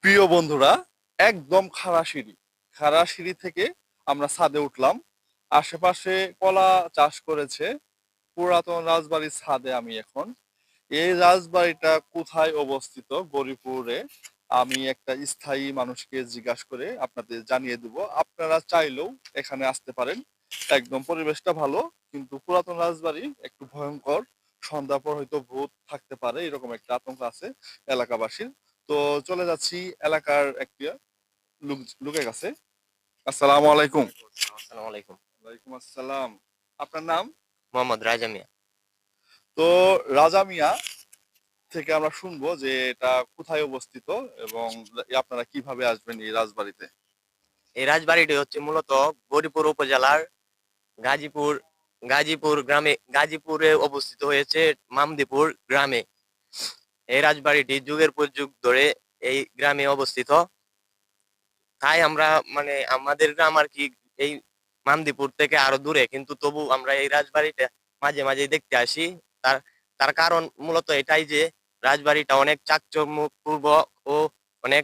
প্রিয় বন্ধুরা, একদম খাড়া সিঁড়ি থেকে আমরা ছাদে উঠলাম। আশেপাশে কলা চাষ করেছে। পুরাতন রাজবাড়ির ছাদে আমি এখন। এই রাজবাড়িটা কোথায় অবস্থিত গৌরীপুরে, আমি একটা স্থায়ী মানুষকে জিজ্ঞাসা করে আপনাদের জানিয়ে দেব। আপনারা চাইলেও এখানে আসতে পারেন। একদম পরিবেশটা ভালো, কিন্তু পুরাতন রাজবাড়ি একটু ভয়ঙ্কর। সন্ধ্যার পর হয়তো ভূত থাকতে পারে, এরকম একটা আতঙ্ক আছে এলাকাবাসীর। তো চলে যাচ্ছি এলাকার একটা লোকের কাছে। আসসালামু আলাইকুম। আসসালামু আলাইকুম। ওয়ালাইকুম আসসালাম। আপনার নাম? মোহাম্মদ রাজা মিয়া। তো রাজা মিয়া থেকে আমরা শুনবো যে এটা কোথায় অবস্থিত এবং আপনারা কিভাবে আসবেন এই রাজবাড়িতে। এই রাজবাড়িটি হচ্ছে মূলত গৌরীপুর উপজেলার গাজীপুর গাজীপুর গ্রামে গাজীপুরে অবস্থিত হয়েছে মামদীপুর গ্রামে। এই রাজবাড়িটি যুগের পর যুগ ধরে এই গ্রামে অবস্থিত। তাই আমরা মানে আমাদের গ্রাম আর কি এই মামদীপুর থেকে আরো দূরে, কিন্তু তবু আমরা এই রাজবাড়িটা মাঝে মাঝে দেখতে আসি। তার তার কারণ মূলত এটাই যে রাজবাড়িটা অনেক চাকচম্যপূর্ব ও অনেক,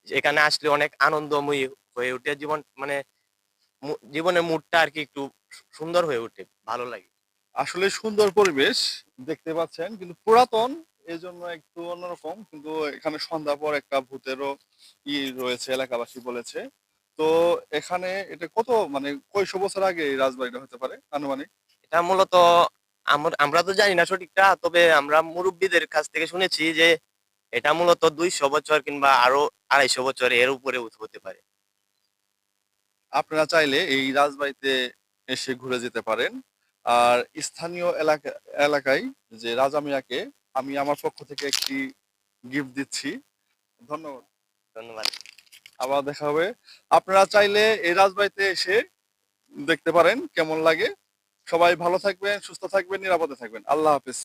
এখানে আসলে অনেক আনন্দময়ী হয়ে ওঠে জীবন, মানে জীবনের মুডটা আর কি একটু সুন্দর হয়ে ওঠে, ভালো লাগে। আসলে সুন্দর পরিবেশ দেখতে পাচ্ছেন, কিন্তু পুরাতন, এই জন্য একটু অন্যরকম। কিন্তু এখানে সন্ধ্যা পর একটা ভূতেরও রয়েছে, এলাকাবাসী বলেছে। তো এখানে এটা কত, মানে কয়শো বছর আগে এই রাজবাড়িটা হতে পারে আনুমানিক? এটা মূলত আমরা তো জানি না সঠিকটা, তবে আমরা মুরব্বীদের কাছ থেকে শুনেছি যে এটা মূলত 200 বছর কিংবা আরো 250 বছর এর উপরে হতে পারে। আপনারা চাইলে এই রাজবাড়িতে এসে ঘুরে যেতে পারেন। আর স্থানীয় এলাকায় যে রাজা মিয়াকে আমি আমার পক্ষ থেকে একটি গিফট দিচ্ছি। ধন্যবাদ। ধন্যবাদ। আবার দেখা হবে। আপনারা চাইলে এই রাজবাড়িতে এসে দেখতে পারেন কেমন লাগে। সবাই ভালো থাকবেন, সুস্থ থাকবেন, নিরাপদে থাকবেন। আল্লাহ হাফেজ।